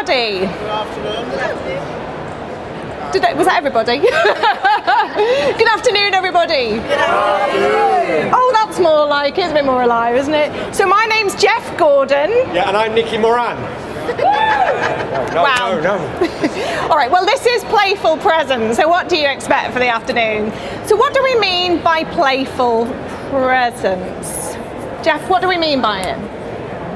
everybody. Good afternoon. Was that everybody? Good afternoon, everybody. Good afternoon. Oh, that's more like it. It's a bit more alive, isn't it? So my name's Jeff Gordon. Yeah, and I'm Nicky Moran. Wow. No. All right, well, this is Playful Presents. So what do you expect for the afternoon? So what do we mean by Playful Presents? Jeff, what do we mean by it?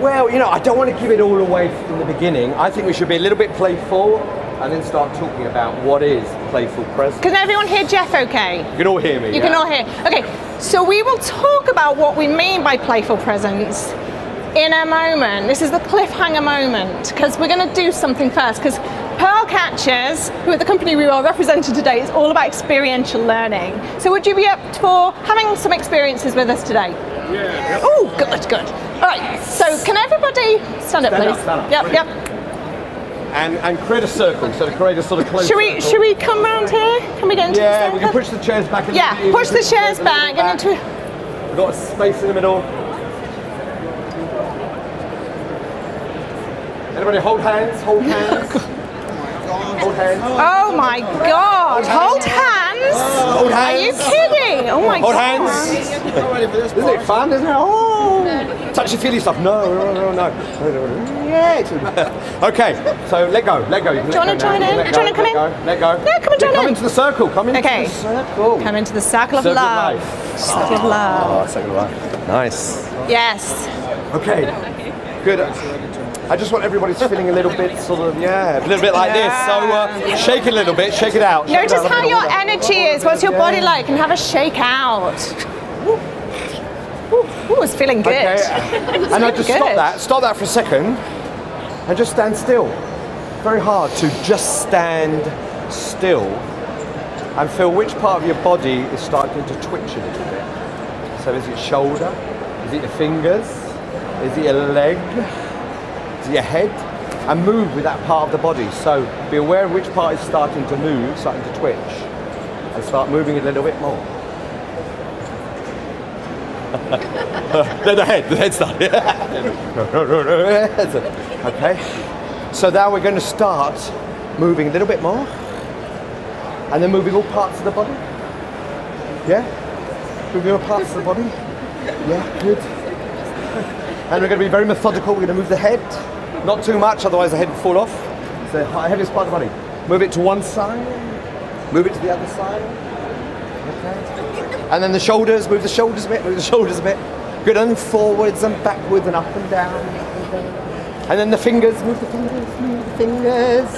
Well, you know, I don't want to give it all away in the beginning. I think we should be a little bit playful and then start talking about what is Playful Presents. Can everyone hear Jeff okay? You can all hear me. You can all hear. Okay, so we will talk about what we mean by Playful Presents in a moment. This is the cliffhanger moment, because we're going to do something first, because Pearl Catchers, who are the company we are representing today, is all about experiential learning. So would you be up for having some experiences with us today? Yeah. Oh, good. All right, so can everybody stand up, please? Stand up. Yep. And create a circle, so create a sort of close circle. Should we come round here? Can we get into the Yeah, circle? we can push the chairs back. Push the chairs back and into... We've got a space in the middle. Anybody hold hands? Hold hands. Hold hands. Oh my God! Hold hands? Hold hands. Are you kidding? Oh my Hold God! hands. Isn't it fun? Isn't it? Oh, touchy feely stuff. No. Yeah. Okay. So let go. Do you want to join in? Do you want to come in? Let go. Yeah, come and join in. Come into the circle. Come into the circle. Come into the circle of Circle of love. life. Circle of love. Oh, circle of life. Nice. Yes. Okay. Good. I just want everybody feeling a little bit sort of, a little bit like this. So shake it a little bit, shake it out. Notice how your energy is. What's your body like? And have a shake out. Ooh, it's feeling good. Okay. And I just stop that for a second and just stand still. Very hard to just stand still and feel which part of your body is starting to twitch a little bit. So is it shoulder? Is it your fingers? Is it your leg? Your head, and move with that part of the body. So be aware of which part is starting to move, starting to twitch, and start moving it a little bit more. the head started. Okay. So now we're going to start moving a little bit more, and then moving all parts of the body. Yeah? Moving all parts of the body. Yeah, good. And we're going to be very methodical. We're going to move the head. Not too much, otherwise the head will fall off. It's the heaviest part of the body. Move it to one side. Move it to the other side. Okay. And then the shoulders. Move the shoulders a bit. Move the shoulders a bit. Good. And forwards and backwards and up and down. And then the fingers. Move the fingers. Move the fingers.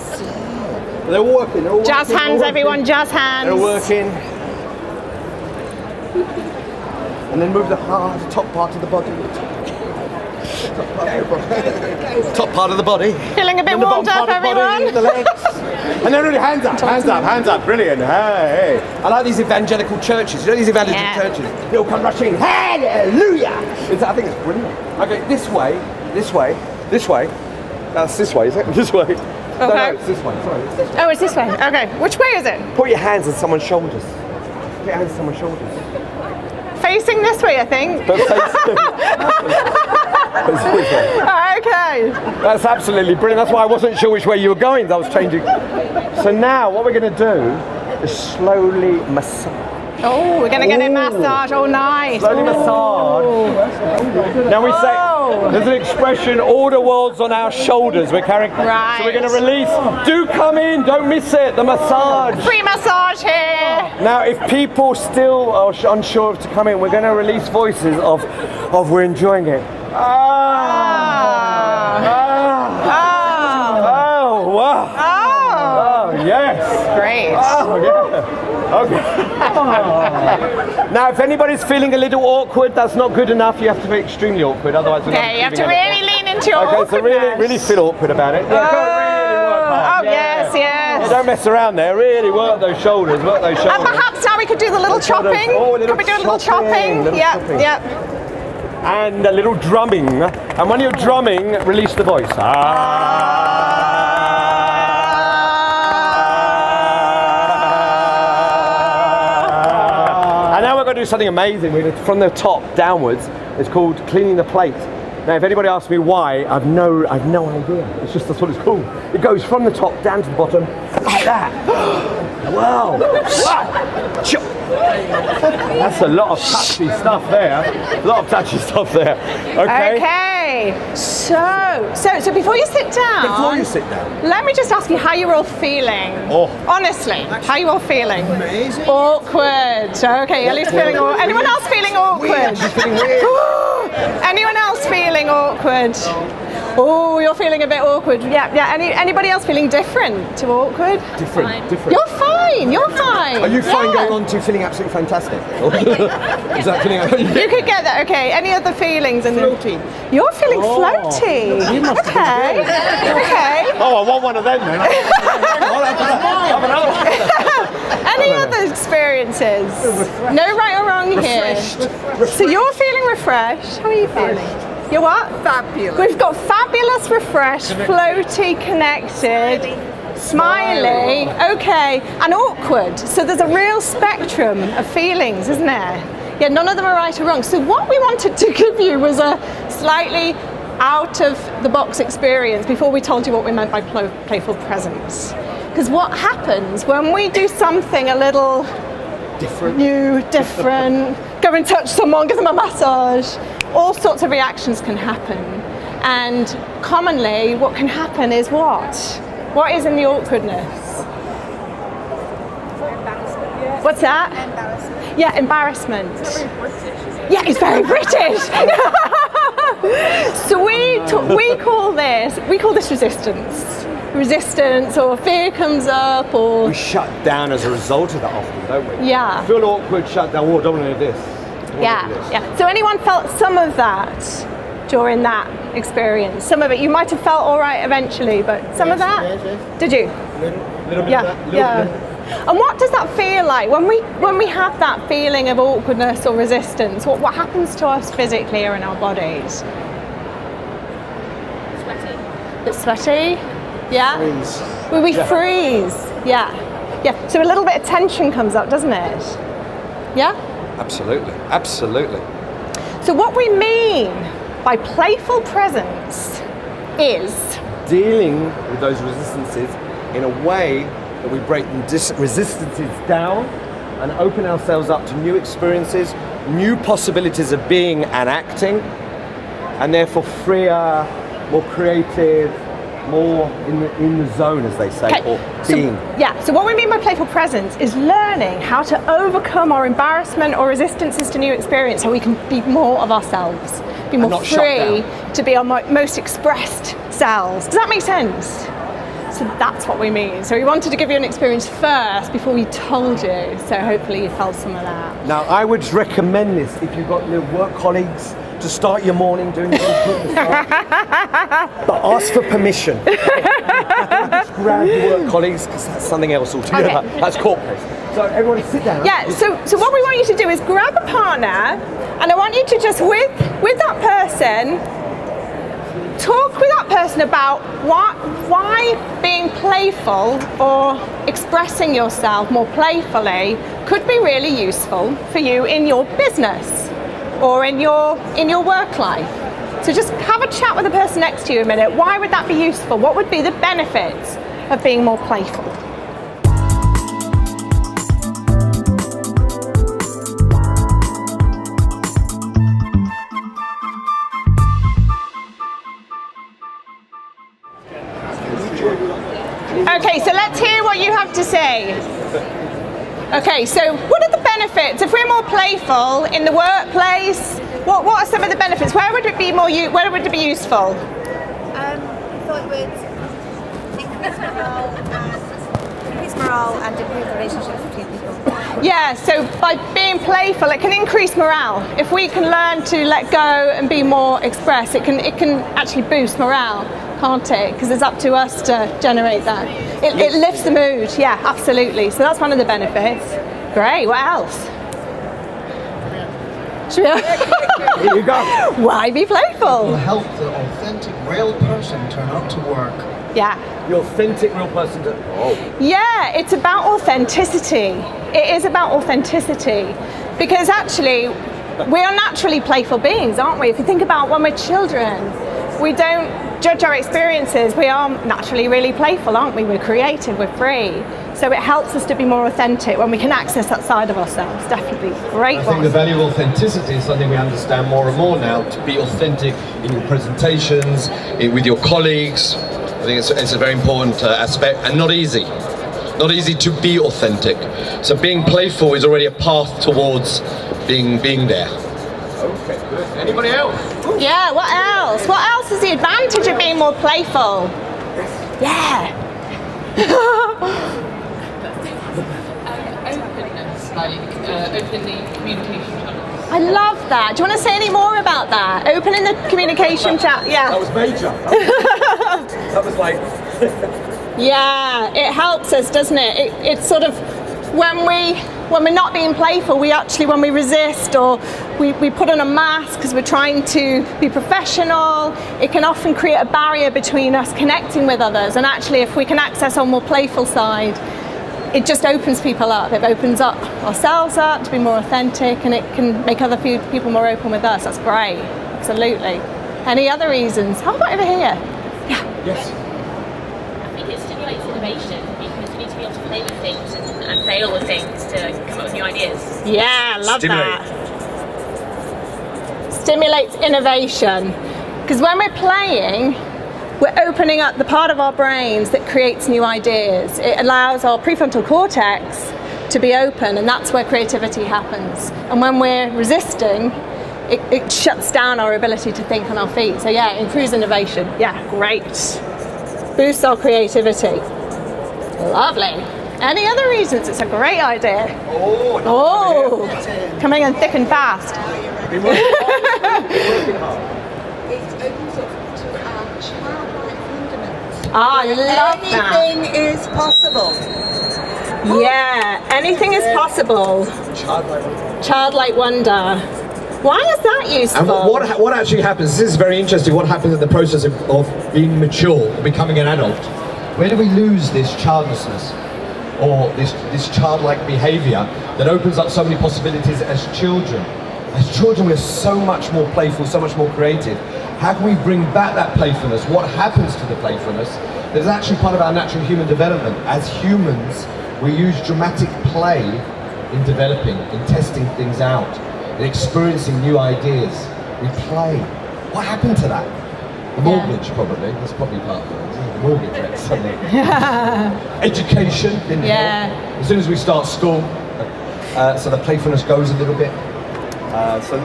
They're all working. They're all jazz working. hands, everyone. Jazz hands. They're working. And then move the top part of the body. Top part of the body. Feeling a bit warmed up, everyone? The legs. And then really hands up, brilliant. Hey. I like these evangelical churches. You know these evangelical churches? They all come rushing, hallelujah! I think it's brilliant. Okay, this way. That's this way, is it? This way. Okay. No, it's this way, sorry. It's this way. Oh, it's this way. Okay, which way is it? Put your hands on someone's shoulders. Put your hands on someone's shoulders. Facing this way, I think. Okay. That's absolutely brilliant. That's why I wasn't sure which way you were going. I was changing. So now what we're going to do is slowly massage. Oh, we're going to get a massage. Oh, nice. Slowly massage. Now we say, there's an expression, all the world's on our shoulders. We're carrying. Right. So we're going to release. Do come in. Don't miss it. The massage. Free massage here. Now, if people still are unsure to come in, we're going to release voices of we're enjoying it. Yes. Great. Oh, yeah. Okay. Now, if anybody's feeling a little awkward, that's not good enough. You have to be extremely awkward, otherwise we're not you have to really lean into your awkwardness. Okay, so really feel awkward about it. Yeah, really work hard. Yes. Yeah, don't mess around there. Really work those shoulders. And perhaps now we could do the little chopping. Can we do a little chopping? Yep. And a little drumming. And when you're drumming, release the voice. And now we're going to do something amazing. From the top downwards. It's called cleaning the plate. Now, if anybody asks me why, I've no idea. It's just that's what it's called. It goes from the top down to the bottom, like that. Wow. That's a lot of touchy stuff there. A lot of touchy stuff there. Okay. Okay. So before you sit down. Let me just ask you how you're all feeling. Oh. Honestly, how you all feeling? Amazing. Awkward. Okay, at least feeling awkward. Anyone else feeling awkward? Anyone else feeling awkward? Oh, you're feeling a bit awkward. Yeah. Anybody else feeling different to awkward? Different. You're fine. Are you fine going on to feeling absolutely fantastic? Is that feeling? You could get that. Okay. Any other feelings? Floaty. You're feeling floaty. You must Okay. Oh, I want one of them then. Any other experiences? No right or wrong here. So you're feeling refreshed. How are you feeling? You're what? Fabulous. We've got fabulous, refreshed, floaty, connected, smiley, okay, and awkward. So there's a real spectrum of feelings, isn't there? Yeah, none of them are right or wrong. So what we wanted to give you was a slightly out of the box experience before we told you what we meant by playful presence. Because what happens when we do something a little new, different, go and touch someone, give them a massage, all sorts of reactions can happen. And commonly what can happen is what? What is in the awkwardness? What's that? Embarrassment. Yeah, embarrassment. Yeah, it's very British. So we call this resistance, or fear comes up, or We shut down as a result of that often, don't we? Yeah. Feel awkward, shut down. Oh, I don't want to do this. yeah. So anyone felt some of that during that experience? Some of it, you might have felt all right eventually, but some of that? Yes. Did you? Little bit Yeah, of that. Little yeah. bit. And what does that feel like when we have that feeling of awkwardness or resistance? What happens to us physically or in our bodies? Sweaty. It's sweaty. Yeah. Freeze. We freeze. Yeah. So a little bit of tension comes up, doesn't it? Yeah. Absolutely. So what we mean by playful presence is Dealing with those resistances in a way that we break the resistances down and open ourselves up to new experiences, new possibilities of being and acting, and therefore freer, more creative, more in the zone, as they say, or being. So what we mean by playful presence is learning how to overcome our embarrassment or resistances to new experience, so we can be more of ourselves, be more not shut free down. to be our most expressed selves. Does that make sense? So that's what we mean. So we wanted to give you an experience first before we told you. So hopefully you felt some of that. Now, I would recommend this if you've got your work colleagues to start your morning doing this. But ask for permission. Don't just grab your work colleagues, because that's something else altogether. Okay. That's corporate. So everyone sit down. Yeah, so what we want you to do is grab a partner, and I want you to just, with that person, talk with that person about why being playful or expressing yourself more playfully could be really useful for you in your business or in your work life. So just have a chat with the person next to you a minute. Why would that be useful? What would be the benefits of being more playful? Okay, so let's hear what you have to say. Okay, so what are the benefits? If we're more playful in the workplace, what are some of the benefits? Where would it be where would it be useful? I thought it would increase morale and improve relationships between people. Yeah, so by being playful, it can increase morale. If we can learn to let go and be more express, it can actually boost morale, can't it? Because it's up to us to generate that. It lifts the mood, yeah, absolutely. So that's one of the benefits. Great, what else? Should we... Here you go. Why be playful? Will help the authentic, real person turn up to work. Yeah. The authentic real person. Yeah, it's about authenticity. It is about authenticity. Because actually, we are naturally playful beings, aren't we? If you think about when we're children, we don't judge our experiences. We are naturally really playful, aren't we? We're creative, we're free. So it helps us to be more authentic when we can access that side of ourselves. Definitely. Great. I think the value of authenticity is something we understand more and more now, to be authentic in your presentations, with your colleagues. I think it's a very important aspect, and not easy. Not easy to be authentic. So being playful is already a path towards being there. Okay, good. Anybody else? Yeah, what else? What else is the advantage of being more playful? Yeah. Openness, like opening the communication channels. I love that. Do you want to say any more about that? Opening the communication chat. Yeah. That was major. That was like... Yeah, it helps us, doesn't it? It's sort of when we're not being playful, when we resist or we put on a mask because we're trying to be professional, it can often create a barrier between us connecting with others. And actually, if we can access our more playful side, it just opens people up. It opens up ourselves up to be more authentic, and it can make other people more open with us. That's great. Absolutely. Any other reasons? How about over here? Yeah. Yes. It stimulates innovation because you need to be able to play with things and fail with things to come up with new ideas. Yeah, love that. Stimulates innovation. Because when we're playing, we're opening up the part of our brains that creates new ideas. It allows our prefrontal cortex to be open, and that's where creativity happens. And when we're resisting, it shuts down our ability to think on our feet. So yeah, it improves innovation. Yeah, great. Boosts our creativity. Lovely. Any other reasons? It's a great idea. Oh, coming in thick and fast. It opens up to our childlike wonderment. I love that. Anything is possible. Yeah, anything is possible. Childlike wonder. Why is that useful? And what actually happens, this is very interesting, what happens in the process of being mature, becoming an adult. Where do we lose this childlessness or this childlike behavior that opens up so many possibilities as children? As children, we're so much more playful, so much more creative. How can we bring back that playfulness? What happens to the playfulness? That is actually part of our natural human development. As humans, we use dramatic play in developing, in testing things out, in experiencing new ideas. We play. What happened to that? The mortgage, probably. That's probably part of it. The mortgage rate, suddenly. Education didn't help. As soon as we start school, so the playfulness goes a little bit.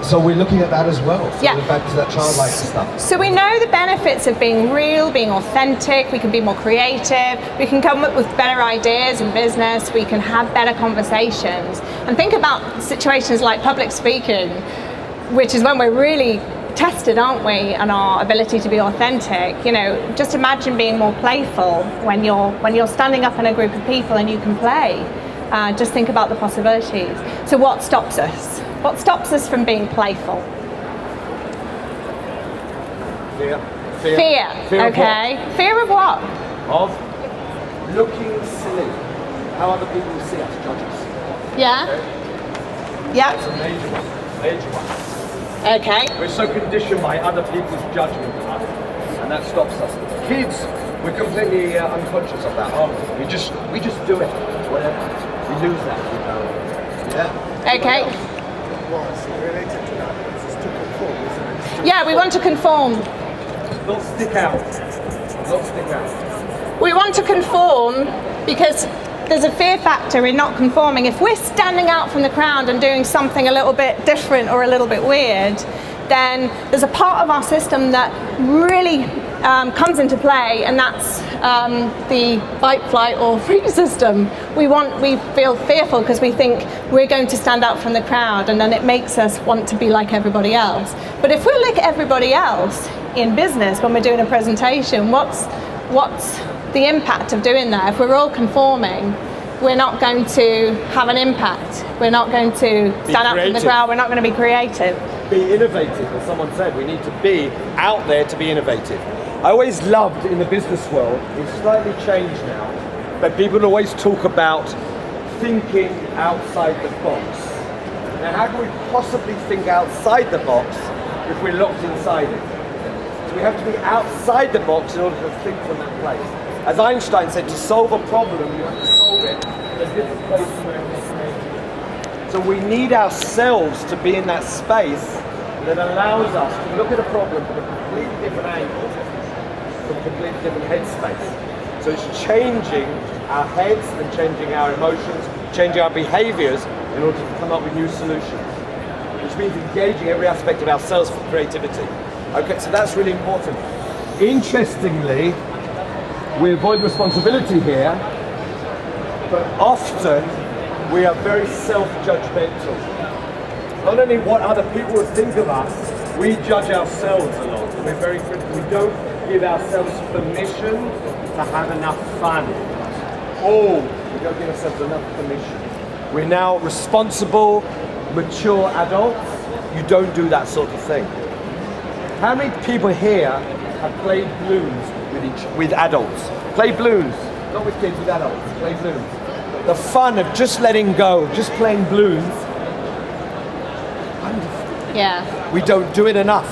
So we're looking at that as well. So we're back to that childlike stuff. So we know the benefits of being real, being authentic. We can be more creative. We can come up with better ideas in business. We can have better conversations. And think about situations like public speaking, which is when we're really tested, aren't we, on our ability to be authentic. You know, just imagine being more playful when you're standing up in a group of people and you can play. Just think about the possibilities. So what stops us? What stops us from being playful? Fear. Fear. Okay. Fear of what? Of looking silly. How other people will see us, judge us. Yeah. Okay? Yeah. That's a major one. Major one. Okay. We're so conditioned by other people's judgment of us, and that stops us. Kids, we're completely unconscious of that, aren't we? We just do it. Whatever. We lose that. Yeah. Okay. Related to that, it's to conform, isn't it? Yeah, we want to conform. Not stick out. Not stick out. We want to conform because there's a fear factor in not conforming. If we're standing out from the crowd and doing something a little bit different or a little bit weird, then there's a part of our system that really comes into play, and that's the fight, flight or freeze system. We feel fearful because we think we're going to stand out from the crowd, and then it makes us want to be like everybody else. But if we're like everybody else in business when we're doing a presentation, what's the impact of doing that? If we're all conforming, we're not going to have an impact. We're not going to stand out from the crowd. We're not going to be creative. Be innovative, as someone said. We need to be out there to be innovative. I always loved in the business world, it's slightly changed now, but people always talk about thinking outside the box. Now, how can we possibly think outside the box if we're locked inside it? So we have to be outside the box in order to think from that place. As Einstein said, to solve a problem, you have to solve it in a different place from where it was created. So we need ourselves to be in that space that allows us to look at a problem from a completely different angle, from a completely different headspace. So it's changing our heads and changing our emotions, changing our behaviors in order to come up with new solutions, which means engaging every aspect of ourselves for creativity. Okay, so that's really important. Interestingly, we avoid responsibility here, but often we are very self-judgmental. Not only what other people would think of us, we judge ourselves a lot. We're very critical. We don't give ourselves permission to have enough fun. Oh, we don't give ourselves enough permission. We're now responsible, mature adults. You don't do that sort of thing. How many people here have played balloons with adults? Play balloons, not with kids, with adults. Play balloons. The fun of just letting go, just playing balloons. Yeah. We don't do it enough.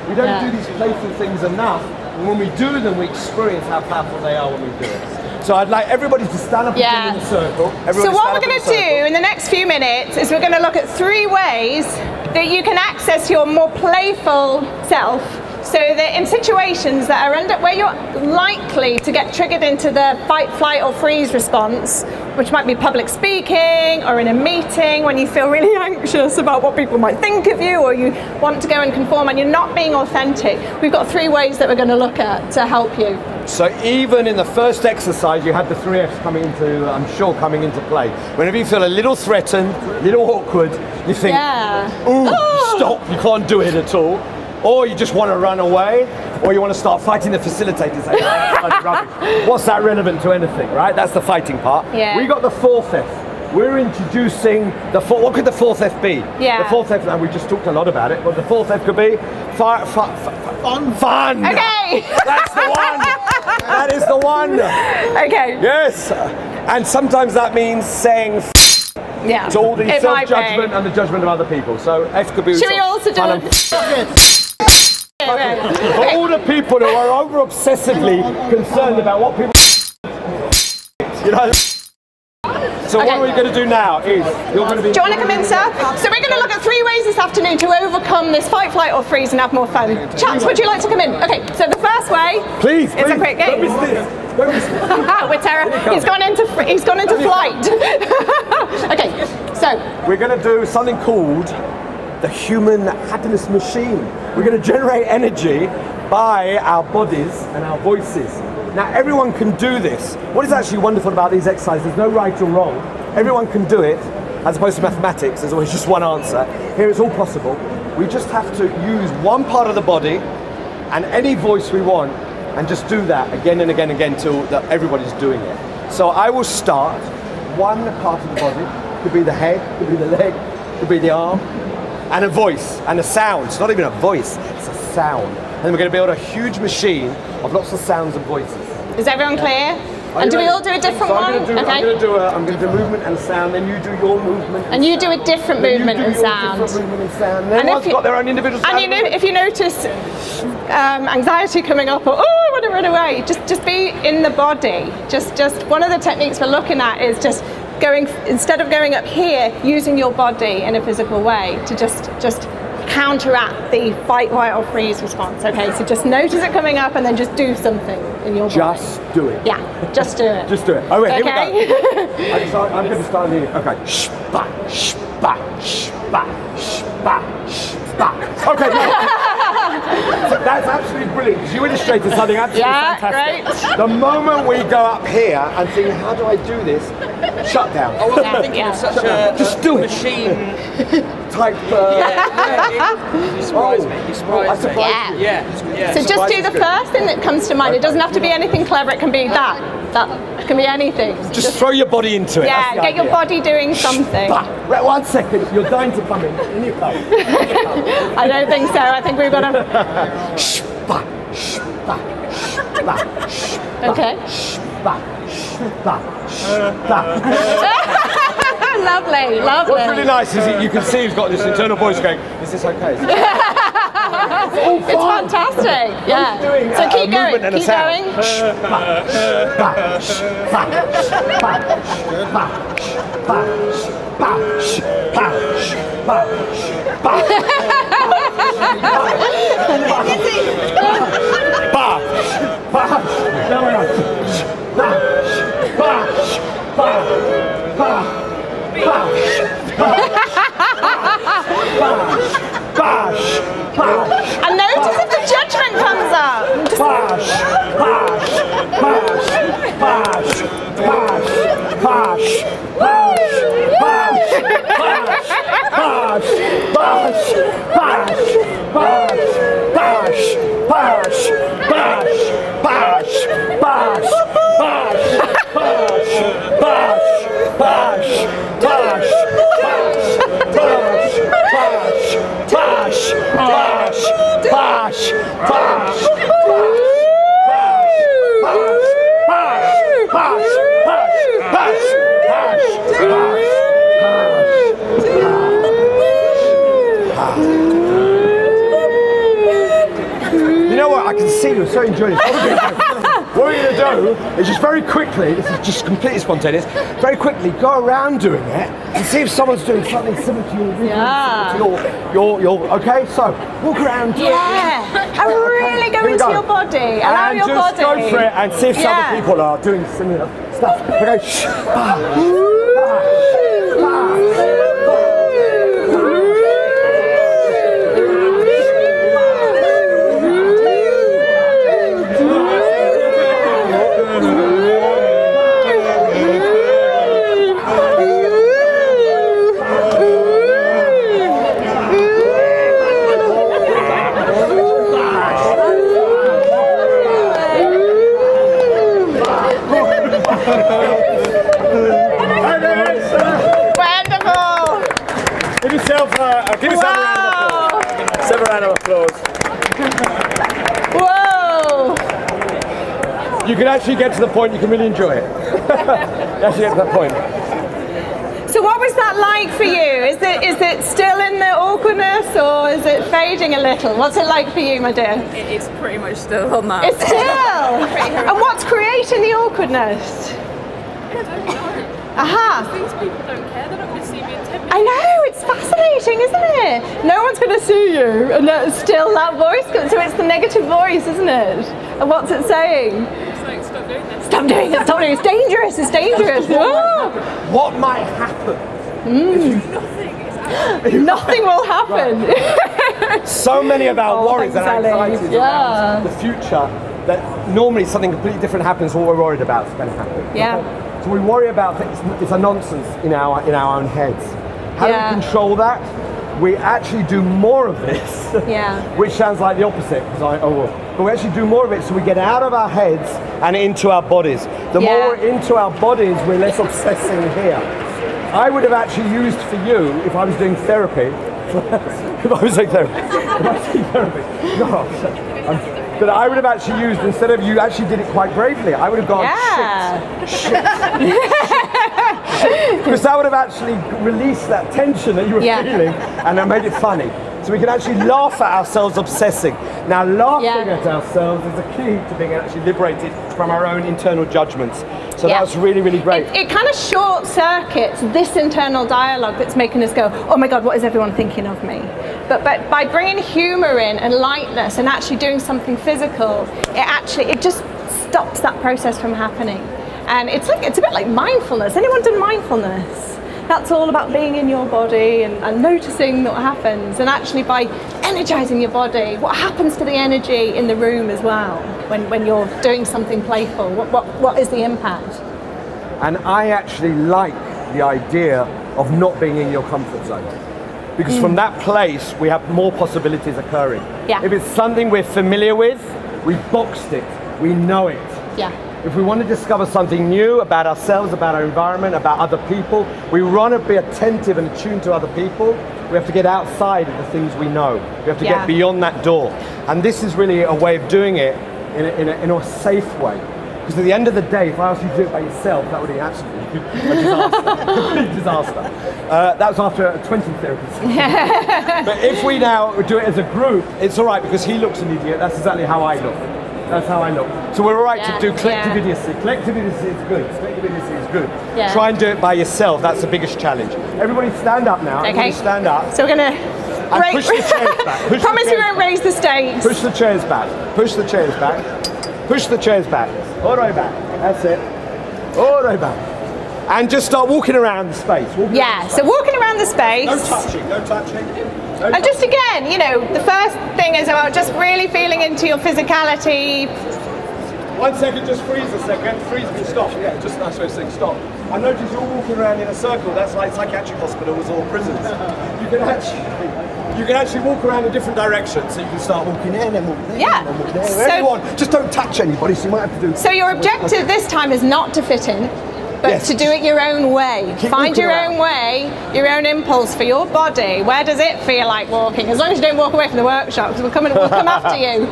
We don't do these playful things enough. And when we do them, we experience how powerful they are when we do it. So I'd like everybody to stand up and in a circle. So what we're going to do in the next few minutes is we're going to look at 3 ways that you can access your more playful self, so that in situations that are where you're likely to get triggered into the fight, flight or freeze response, which might be public speaking or in a meeting when you feel really anxious about what people might think of you, or you want to go and conform and you're not being authentic, we've got 3 ways that we're going to look at to help you. So even in the first exercise, you have the 3 F's coming into, I'm sure, coming into play. Whenever you feel a little threatened, a little awkward, you think, stop, you can't do it at all. Or you just want to run away, or you want to start fighting the facilitator. Say, what's that relevant to anything, right? That's the fighting part. Yeah. We got the 4th F. We're introducing the what could the 4th F be? Yeah. The 4th F, and we just talked a lot about it, but the 4th F could be fun. Okay. That's the one. That is the one. Okay. Yes. And sometimes that means saying to all the self-judgment and the judgment of other people. So F could be. Should we also do For all the people who are over-obsessively concerned about what people you know. So what are we going to do now is, you're going to be... Do you want to come in, sir? So we're going to look at 3 ways this afternoon to overcome this fight, flight or freeze and have more fun. Chaps, would you like to come in? Okay, so the first way is a quick game. We're terrible. He's gone into flight. Okay, so... We're going to do something called the human happiness machine. We're going to generate energy by our bodies and our voices. Now everyone can do this. What is actually wonderful about these exercises, there's no right or wrong. Everyone can do it, as opposed to mathematics, there's always just one answer. Here it's all possible. We just have to use one part of the body and any voice we want, and just do that again and again and again till everybody's doing it. So I will start one part of the body, could be the head, could be the leg, could be the arm, and a voice, and a sound. It's not even a voice, it's a sound. And then we're going to build a huge machine of lots of sounds and voices. Is everyone clear? And do we all do a different one? I'm going to do movement and sound, then you do your movement. And you do a different movement and sound. And everyone's got their own individual sound. And if you notice anxiety coming up, or oh, I want to run away, just be in the body. Just one of the techniques we're looking at is just going, instead of going up here, using your body in a physical way to just counteract the fight, flight or freeze response. Okay, so just notice it coming up and then just do something in your body. Just do it. Yeah, just do it. Just do it. Oh wait, okay. Here we go. I'm going to start here. Okay. Shba, shba, shba, shba, shba. Okay. So that's absolutely brilliant, because you illustrated something absolutely fantastic. Great. The moment we go up here and think, how do I do this? Shut down. I wasn't thinking of such a just do it. machine type. you surprised me. You surprised me. Yeah. So just do the first thing that comes to mind. It doesn't have to be anything clever. It can be that. It can be anything. Just throw your body into it. Yeah, get your body doing something. Right, 1 second. You're dying to come in. In you come. I don't think so. I think we've got to. Okay. Lovely. Lovely, lovely. What's really nice is that you can see he's got this internal voice going, is this okay? It's fantastic. Yeah. So keep going. Keep going. And notice if the judgment comes up. You know what? I can see you're so enjoying this. What we're going to do is just very quickly, this is just completely spontaneous, very quickly go around doing it and see if someone's doing something similar to your your okay? So, walk around, do it. And really go into your body. Allow your body. And just go for it and see if some other people are doing similar stuff. Okay, shh. Give yourself a round of applause. Whoa! You can actually get to the point, you can really enjoy it. You actually get to that point. So what was that like for you? Is it still in the awkwardness or is it fading a little? What's it like for you, my dear? It's pretty much still on that. It's still! And what's creating the awkwardness? I don't know. Aha! Things people don't care, they're not going to see me in 10 minutes. I know, it's fascinating, isn't it? No one's going to see you, and it's still that voice. So it's the negative voice, isn't it? And what's it saying? It's like, stop doing this. Stop doing it, stop doing it. It's dangerous, it's dangerous. What might happen? Nothing will happen. So many of our worries and thanks, Ali. anxieties around the future that normally something completely different happens, what we're worried about is going to happen. Yeah. So we worry about things, it's a nonsense in our own heads. How do we control that? We actually do more of this, which sounds like the opposite, but we actually do more of it so we get out of our heads and into our bodies. The more we're into our bodies, we're less obsessing here. I would have actually used for you, if I was doing therapy, that I would have actually used, instead of you actually did it quite bravely, I would have gone, shit. Because that would have actually released that tension that you were feeling and that made it funny. So we can actually laugh at ourselves obsessing. Now laughing at ourselves is a key to being actually liberated from our own internal judgments. So that's really, really great. It kind of short circuits this internal dialogue that's making us go, oh my God, what is everyone thinking of me? But by bringing humour in and lightness and actually doing something physical, it just stops that process from happening. And it's a bit like mindfulness. Anyone done mindfulness? That's all about being in your body and noticing what happens, and actually by energizing your body, what happens to the energy in the room as well when you're doing something playful? What is the impact? And I actually like the idea of not being in your comfort zone. Because from that place, we have more possibilities occurring. Yeah. If it's something we're familiar with, we've boxed it, we know it. Yeah. If we want to discover something new about ourselves, about our environment, about other people, we want to be attentive and attuned to other people. We have to get outside of the things we know. We have to get beyond that door. And this is really a way of doing it in a safe way. Because at the end of the day, if I asked you to do it by yourself, that would be absolutely a disaster, complete disaster. That was after 20 therapies. But if we now do it as a group, it's all right because he looks an idiot. That's exactly how I look. That's how I look. So we're all right to do collective idiocy. Collective idiocy is good. Collective idiocy is good. Yeah. Try and do it by yourself. That's the biggest challenge. Everybody stand up now. Okay. Everybody stand up. So we're going And to push the chairs back. Push promise the we chairs won't raise the stakes. Push the chairs back. Push the chairs back. Push the chairs back. All the way back. That's it. All the way back. And just start walking around the space. So walking around the space. No touching. No touching. No And just again, you know, the first thing is about just really feeling into your physicality. 1 second, just freeze a second. Freeze and stop. Yeah, just nice way of saying stop. I notice you're walking around in a circle. That's like psychiatric hospitals or prisons. You can actually walk around in different directions. So you can start walking in and walk there. Yeah. And walk there. So- Everyone, just don't touch anybody. So you might have to do. So your objective this time is not to fit in, but Yes. to do it your own way. Keep Find walking your around. own way, your own impulse for your body. Where does it feel like walking? As long as you don't walk away from the workshop, because we'll come after you.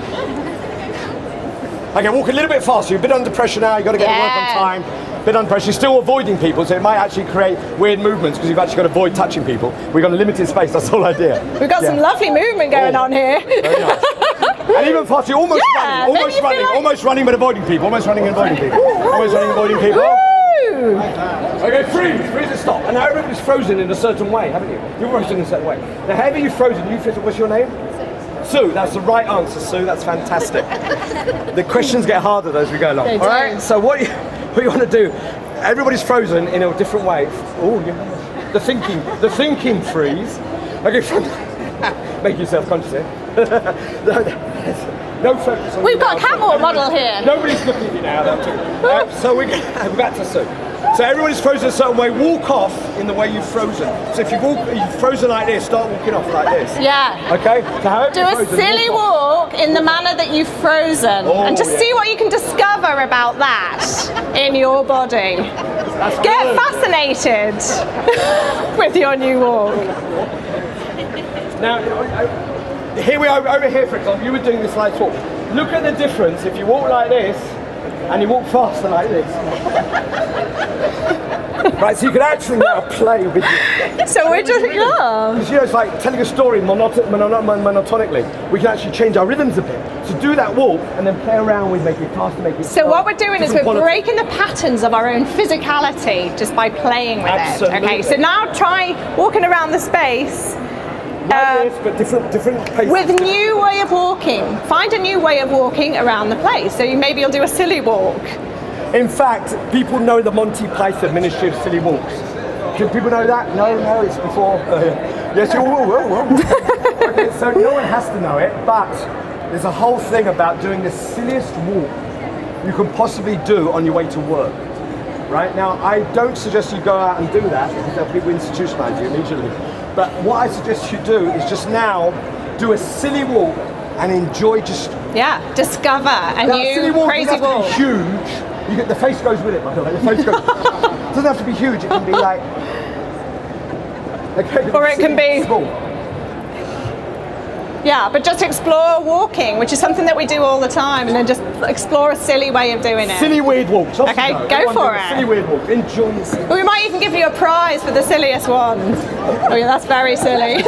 Okay, walk a little bit faster. You're a bit under pressure now. You've got to get to work on time. Bit under pressure. You're still avoiding people, so it might actually create weird movements because you've actually got to avoid touching people. We've got a limited space. That's the whole idea. We've got some lovely movement going on here. Very nice. And even faster, you're almost running. then you feel like- Almost running but avoiding people. Almost running and avoiding people. Almost running and avoiding people. Woo! Okay, freeze and stop. And now everybody's frozen in a certain way, haven't you? You're frozen in a certain way. Now, however you're frozen, what's your name? Sue, that's the right answer, Sue. That's fantastic. The questions get harder as we go along. They do. All right. So what you want to do? Everybody's frozen in a different way. Oh, yeah. The thinking freeze. Okay, make yourself conscious here. No focus on We've you got a now. catwalk model here. Nobody's looking at you now. So we're back to Sue. So everybody's frozen a certain way. Walk off in the way you've frozen. So if you've frozen like this, start walking off like this. Yeah. Okay. So however Do you're a frozen, silly walk walk in the manner that you've frozen, and just see what you can discover about that in your body. Get fascinated with your new walk. Now, here we are over here, for example. You were doing this like walk. Look at the difference if you walk like this and you walk faster like this. Right, so you can actually now play with it. So we're just, yeah. Because, you know, it's like telling a story monotonically. We can actually change our rhythms a bit. So do that walk and then play around with making it faster, making it So what we're doing is different we're quality. breaking the patterns of our own physicality just by playing with Absolutely. it. Okay, so now try walking around the space Like this, but different paces. with a new way of walking. Find a new way of walking around the place. So maybe you'll do a silly walk. In fact, people know the Monty Python Ministry of Silly Walks. Can people know that? No, it's before. Yes, you will. Okay, so no one has to know it, but there's a whole thing about doing the silliest walk you can possibly do on your way to work. Right? Now, I don't suggest you go out and do that because there'll people institutionalize you immediately. But what I suggest you do is just now do a silly walk and enjoy just discover a that silly new walk. crazy Doesn't have walk. to be huge. You get the face goes with it, by the way. The face goes. It doesn't have to be huge. It can be like. Or it can be small. Yeah, but just explore walking, which is something that we do all the time, and then just explore a silly way of doing it. Silly weird walks. Okay, go Everyone for do a it. Silly weird walk. Enjoy the silly. Well, we might even give you a prize for the silliest one. Oh yeah, that's very silly.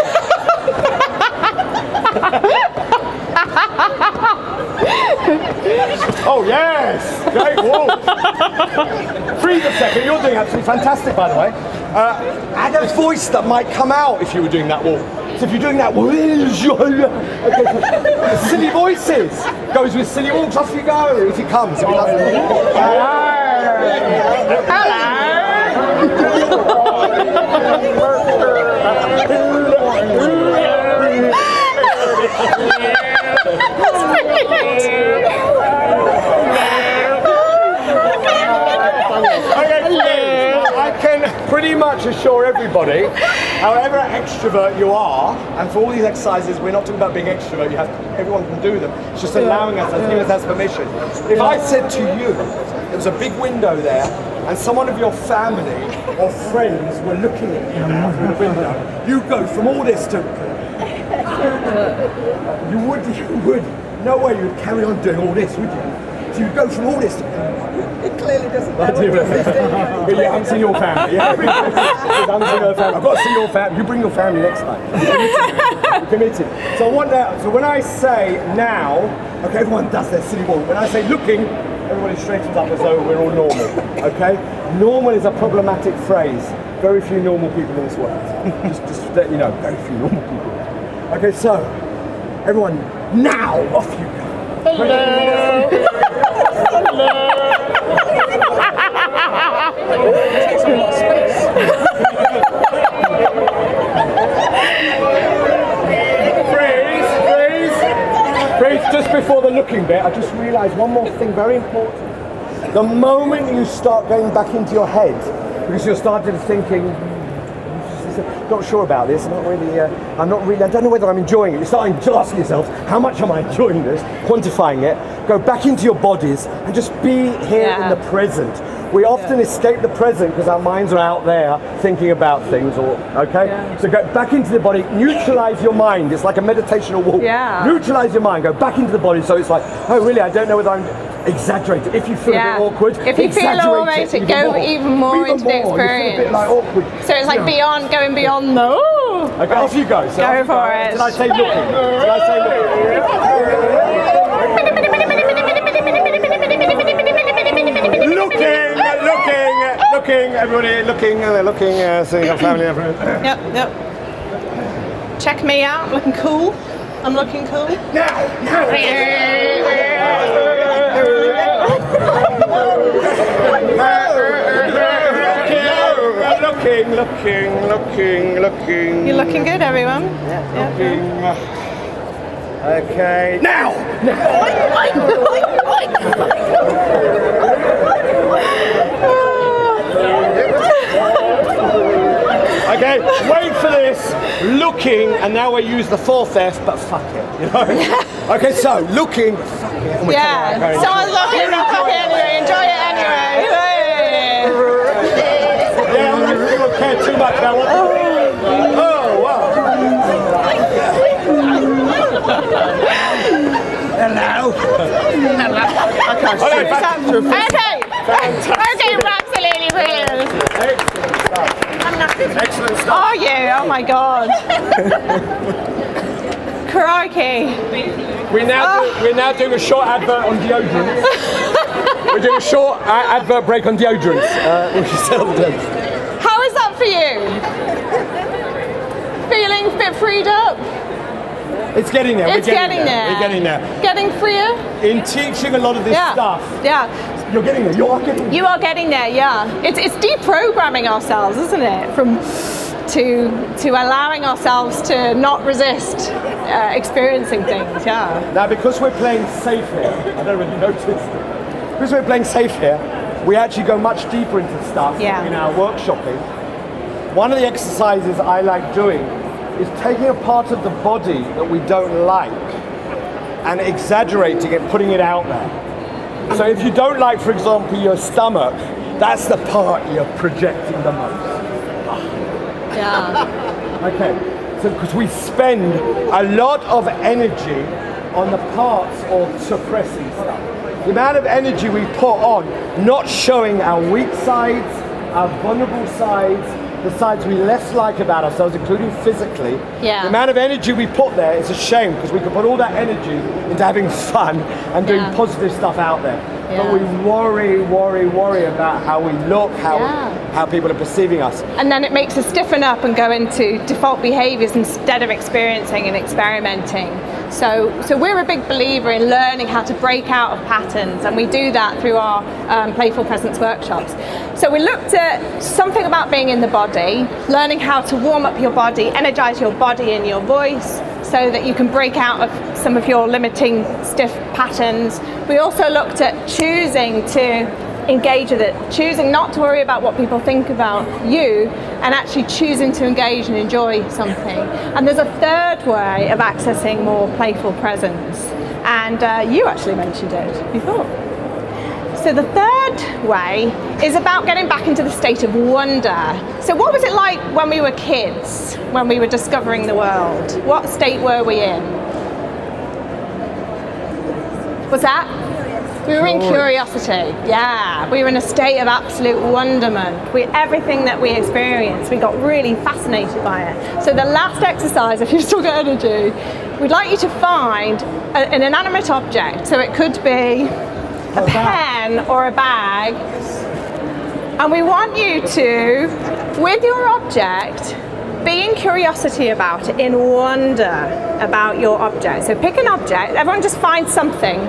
Oh yes, great walk. Breathe a second. You're doing absolutely fantastic, by the way. Add a voice that might come out if you were doing that walk. So if you're doing that, okay, so silly voices goes with silly walks. Off you go if it comes. If it doesn't. I can pretty much assure everybody, however extrovert you are, and for all these exercises, we're not talking about being extrovert. Everyone can do them. It's just allowing us, giving us permission. If I said to you, there was a big window there, and someone of your family or friends were looking at you through the window, you go from all this to. You would. No way you'd carry on doing all this, would you? So you go from all this to It clearly doesn't know I do. what this is doing. But yeah, I haven't seen your family. Yeah, I haven't seen your family. I've got to see your family. You bring your family next time. You're committed. So I want that. So when I say now, okay, everyone does their silly walk. When I say looking, everybody straightens up as though we're all normal. Okay? Normal is a problematic phrase. Very few normal people in this world. just to let you know, very few normal people. Okay, so everyone, now off you go. Hello. Freeze, just before the looking bit, I just realised one more thing very important. The moment you start going back into your head, because you're starting thinking, not sure about this, I don't know whether I'm enjoying it. You're starting to ask yourself, how much am I enjoying this? Quantifying it, go back into your bodies and just be here in the present. We often escape the present because our minds are out there thinking about things, so go back into the body, neutralize your mind. It's like a meditational walk. Neutralize your mind, go back into the body, so it's like, oh really, I don't know whether I'm exaggerating. If you feel a bit awkward, if you feel awkward, go even more into the experience. You feel a bit like awkward. So it's like going beyond the. Okay, off you go. So go for it. Did I say looking? Did I say looking, everybody looking, seeing your family, everyone. Yep. Check me out, I'm looking cool. I'm looking cool. Now! Looking. You're looking good, everyone. Okay. Now! Okay, wait for this. Looking, and now we use the fourth F, but fuck it. You know? Okay, so looking, fuck it. Someone's looking, fuck it anyway. Enjoy it anyway. Yeah, I'm not going to care too much about what. Oh, wow. Hello. Okay, we're absolutely brilliant. Excellent stuff. Are you? Oh my god. Crikey. We're now doing a short advert on deodorants. We're doing a short advert break on deodorants. How is that for you? Feeling a bit freed up? It's getting there. It's getting there. We're getting there. Getting freer? In teaching a lot of this stuff. Yeah. You're getting there. You are getting there. You are getting there. Yeah. It's deprogramming ourselves, isn't it? To allowing ourselves to not resist experiencing things. Yeah. Now, because we're playing safe here, I don't really notice. Because we're playing safe here, we actually go much deeper into stuff in our workshopping. One of the exercises I like doing is taking a part of the body that we don't like and exaggerating it, putting it out there. So if you don't like, for example, your stomach, that's the part you're projecting the most. Yeah. Okay, so because we spend a lot of energy on the parts of suppressing stuff. The amount of energy we put on not showing our weak sides, our vulnerable sides, the sides we less like about ourselves, including physically. The amount of energy we put there is a shame, because we could put all that energy into having fun and doing positive stuff out there. But we worry about how we look, how people are perceiving us. And then it makes us stiffen up and go into default behaviours instead of experiencing and experimenting. So we're a big believer in learning how to break out of patterns, and we do that through our Playful Presence workshops. So we looked at something about being in the body, learning how to warm up your body, energise your body and your voice, so that you can break out of some of your limiting stiff patterns. We also looked at choosing to engage with it, choosing not to worry about what people think about you, and actually choosing to engage and enjoy something. And there's a third way of accessing more playful presence, and you actually mentioned it before. So the third way is about getting back into the state of wonder. So what was it like when we were kids, when we were discovering the world? What state were we in? Was that? We were in curiosity, yeah. We were in a state of absolute wonderment. Everything that we experienced, we got really fascinated by it. So the last exercise, if you've still got energy, we'd like you to find an inanimate object. So it could be a pen or a bag. And we want you to, with your object, be in curiosity about it, in wonder about your object. So pick an object, everyone just find something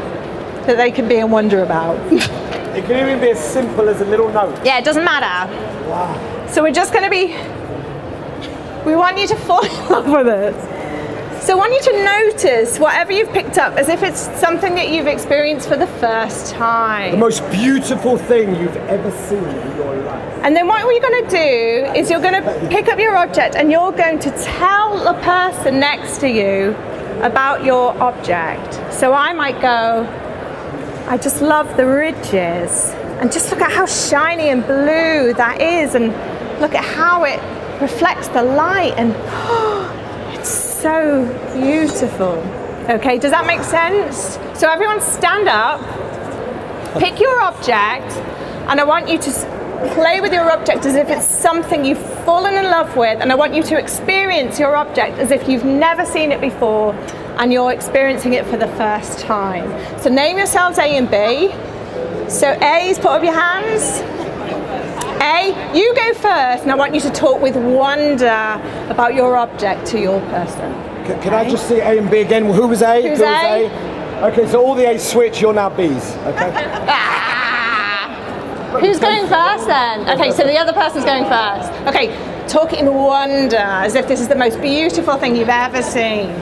that they can be in wonder about. It can even be as simple as a little note. Yeah, it doesn't matter. Wow. So we're just going to be, we want you to fall in love with it. So I want you to notice whatever you've picked up as if it's something that you've experienced for the first time. The most beautiful thing you've ever seen in your life. And then what you're going to do is you're going to pick up your object and you're going to tell the person next to you about your object. So I might go, I just love the ridges, and just look at how shiny and blue that is, and look at how it reflects the light, and it's so beautiful. Okay, does that make sense? So everyone stand up, pick your object, and I want you to play with your object as if it's something you've fallen in love with, and I want you to experience your object as if you've never seen it before and you're experiencing it for the first time. So name yourselves A and B. So A is put up your hands. A, you go first, and I want you to talk with wonder about your object to your person. Can I just see A and B again? Who was A? Who's A? Okay, so all the A's switch, you're now B's, okay? Who's going first then? Okay, so the other person's going first. Okay, talk in wonder, as if this is the most beautiful thing you've ever seen.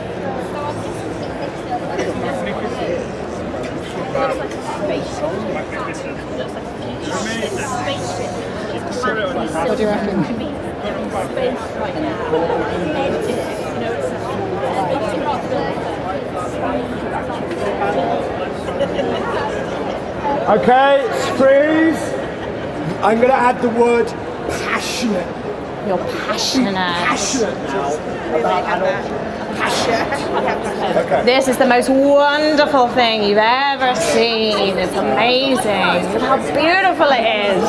What do you reckon? Okay, freeze. I'm going to add the word passionate. You're passionate. Passionate now about adult. Okay. This is the most wonderful thing you've ever seen. It's amazing. Look how beautiful it is.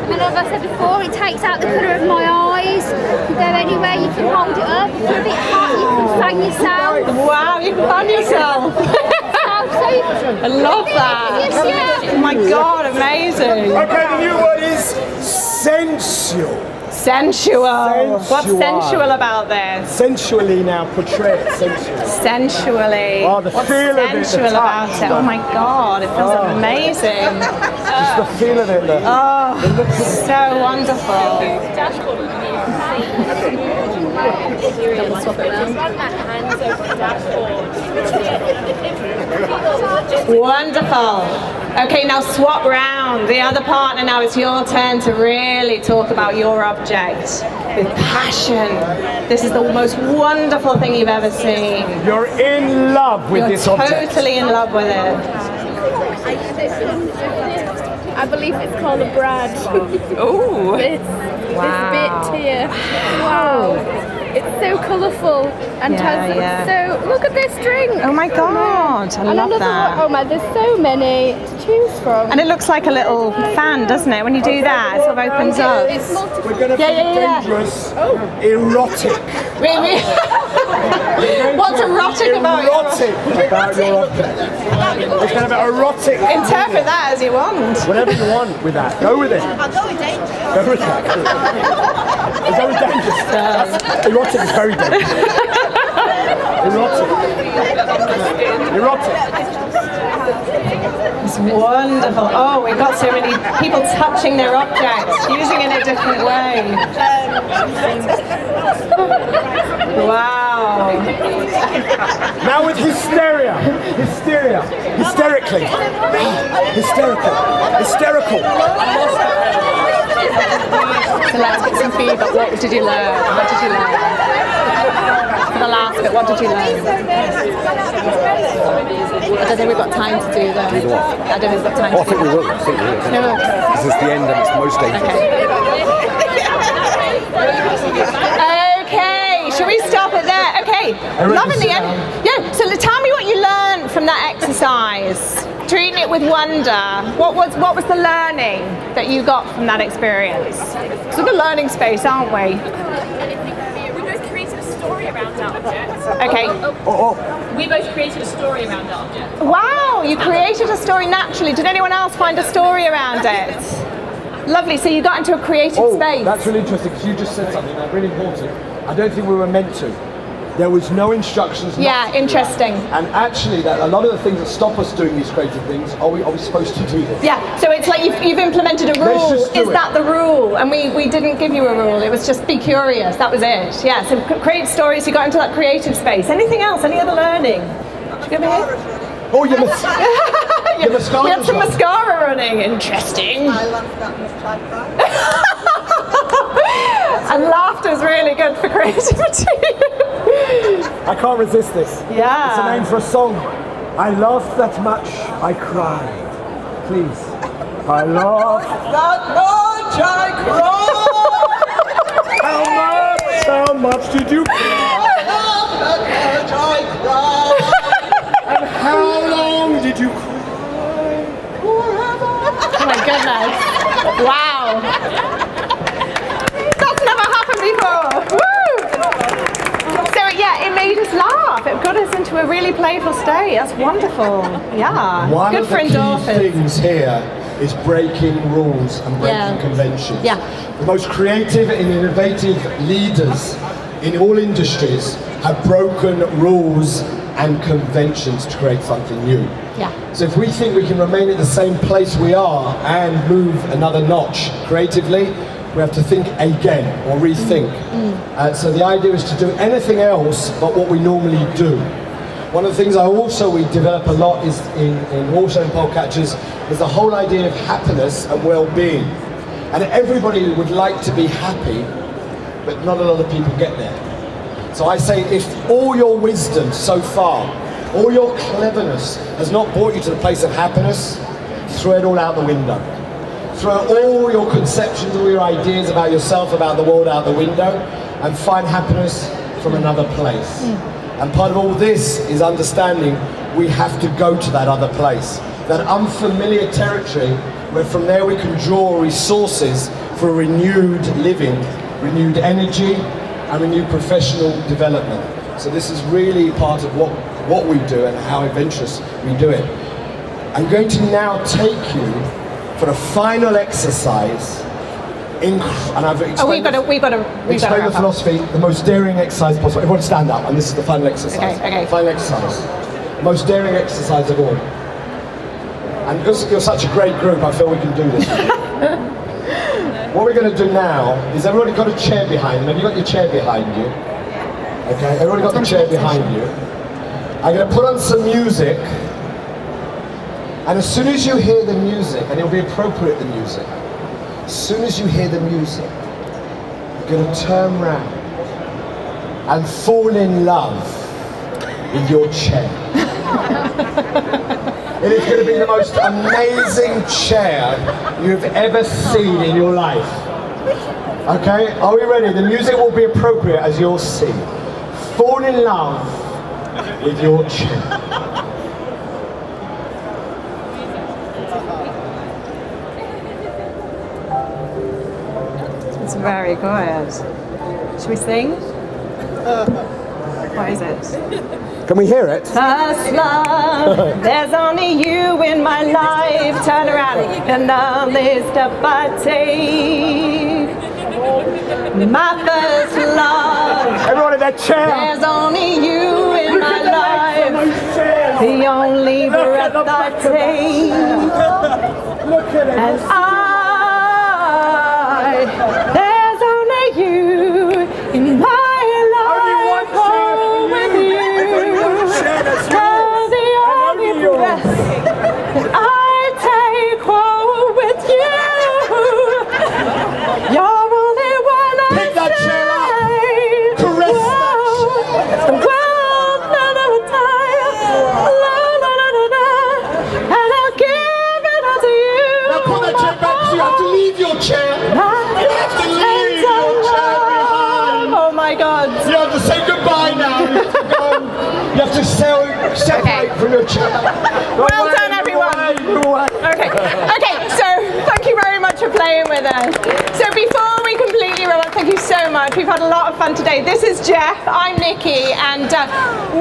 And as I said before, it takes out the colour of my eyes. You can go anywhere, you can hold it up. If you're a bit hot, you can fan yourself. Wow, you can fan yourself. I love that. Oh my God, amazing. Okay, the new word is sensual. Sensual. What's sensual about this? Sensually now, portray it sensually. Sensually. Oh, the What's feel of it, the sensual about touch, it? Oh my God, it feels amazing. Just the feel of it. Oh, so wonderful. Wonderful. Okay, now swap round. The other partner now, it's your turn to really talk about your object with passion. This is the most wonderful thing you've ever seen. You're in love with this object. You're totally in love with it. I believe it's called a brad. Ooh. This bit here. Wow. It's so colourful and has so. Look at this drink. Oh my God, I love that. Oh my, there's so many to choose from. And it looks like a little fan, doesn't it? When you do that, it sort of opens up. We're going to be dangerous, erotic. Really? What's erotic about erotic about your object? It's going to be erotic. Interpret that as you want. Whatever you want with that. Go with it. I'll go with dangerous. Go with that. Go with dangerous. Erotic is very dangerous. Erotic. Erotic. It's wonderful. Oh, we've got so many people touching their objects, using it in a different way. Wow. Now with hysteria. Hysteria. Hysterically. Hysterical. Hysterical. So let's get some feedback. What did you learn? What did you learn? For the last bit, what did you learn? I don't think we've got time to do that. I don't think we've got time to do that. I think we will. No. This is the end and it's most dangerous. Okay, should we stop it there? Okay, love in the end. Yeah, So tell me what you learned from that exercise. Treating it with wonder. What was the learning that you got from that experience? So the learning space, aren't we? We both created a story around our object. Okay. We both created a story around our object. Wow, you created a story naturally. Did anyone else find a story around it? Lovely, so you got into a creative space. That's really interesting because you just said something that's really important. I don't think we were meant to. There was no instructions. Yeah, interesting. And actually, that a lot of the things that stop us doing these creative things, are we supposed to do this? Yeah, so it's like you've implemented a rule. Is that the rule? And we didn't give you a rule. It was just be curious. That was it. Yeah, so create stories. You got into that creative space. Anything else? Any other learning? Should we go over here? Oh, your mascara. We had some mascara running. Interesting. I love that mascara. And laughter's really good for creativity. I can't resist this. Yeah. It's a name for a song. I laughed that much, I cried. Please. I laughed that much, I cried. How much did you cry? I laughed that much, I cried. And how long did you cry? Forever. Oh my goodness. Wow. That's never happened before. Woo! So yeah, it made us laugh. It got us into a really playful state. That's wonderful. Yeah. One Good of for the key endorphins. things here is breaking rules and breaking conventions. Yeah. The most creative and innovative leaders in all industries have broken rules and conventions to create something new. Yeah. So if we think we can remain at the same place we are and move another notch creatively, we have to think again or rethink. So the idea is to do anything else but what we normally do. One of the things we develop a lot is in Pearl Catchers is the whole idea of happiness and well-being. And everybody would like to be happy, but not a lot of people get there. So I say, if all your wisdom so far, all your cleverness has not brought you to the place of happiness, throw it all out the window. Throw all your conceptions, all your ideas about yourself, about the world out the window, and find happiness from another place. And part of all this is understanding we have to go to that other place, that unfamiliar territory, where from there we can draw resources for renewed living, renewed energy, and renewed professional development. So this is really part of what we do and how adventurous we do it. I'm going to now take you for a final exercise. And I've explained the philosophy, the most daring exercise possible. Everyone stand up, and this is the final exercise. Okay. Final exercise. Most daring exercise of all. And because you're such a great group, I feel we can do this. What we're going to do now is everybody got a chair behind them. Have you got your chair behind you? Okay, everybody got the chair behind you. I'm going to put on some music. And as soon as you hear the music, and it'll be appropriate, the music, as soon as you hear the music, you're going to turn around and fall in love with your chair. It is going to be the most amazing chair you've ever seen in your life. Okay, are we ready? The music will be appropriate as you'll see. Fall in love with your chair. It's very good. Should we sing? What is it? Can we hear it? First love, there's only you in my life. Turn around, another step I take. My first love. Everyone in that chair. There's only you in my life. The only breath I take. Look at it. And there's only you in my life. You have to say Separate from your chair. Well done, everyone. Okay. Okay. So thank you very much for playing with us. So before we completely wrap up, thank you so much. We've had a lot of fun today. This is Jeff. I'm Nikki, and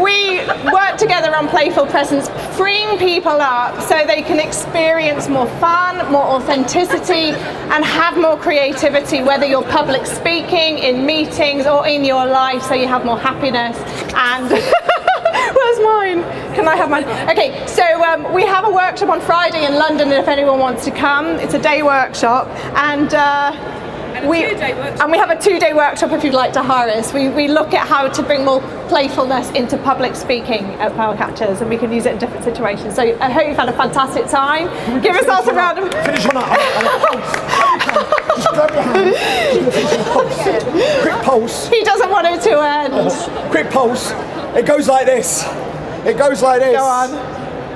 we work together on Playful Presence, freeing people up so they can experience more fun, more authenticity, and have more creativity, whether you're public speaking, in meetings, or in your life, so you have more happiness. And where's mine? Can I have mine? Okay, so we have a workshop on Friday in London if anyone wants to come. It's a day workshop, and we have a 2-day workshop if you'd like to hire us. We look at how to bring more playfulness into public speaking at Pearl Catchers, and we can use it in different situations. So I hope you've had a fantastic time. Give us a round of Finish on Just grab your hand. Quick pulse. He doesn't want it to end. Quick pulse. It goes like this. It goes like this. Go on.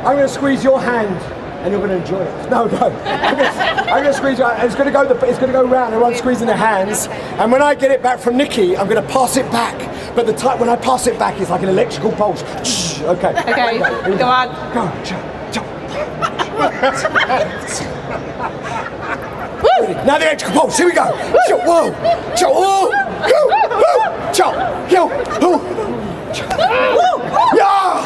I'm going to squeeze your hand, and you're going to enjoy it. No. I'm going to squeeze your hand. It's going to go. It's going to go round. Everyone's squeezing their hands. And when I get it back from Nikki, I'm going to pass it back. But the time when I pass it back, it's like an electrical pulse. Okay. Okay. Go on. Go. Now the electrical pulse. Here we go. Whoa. Whoa. Go. Yeah.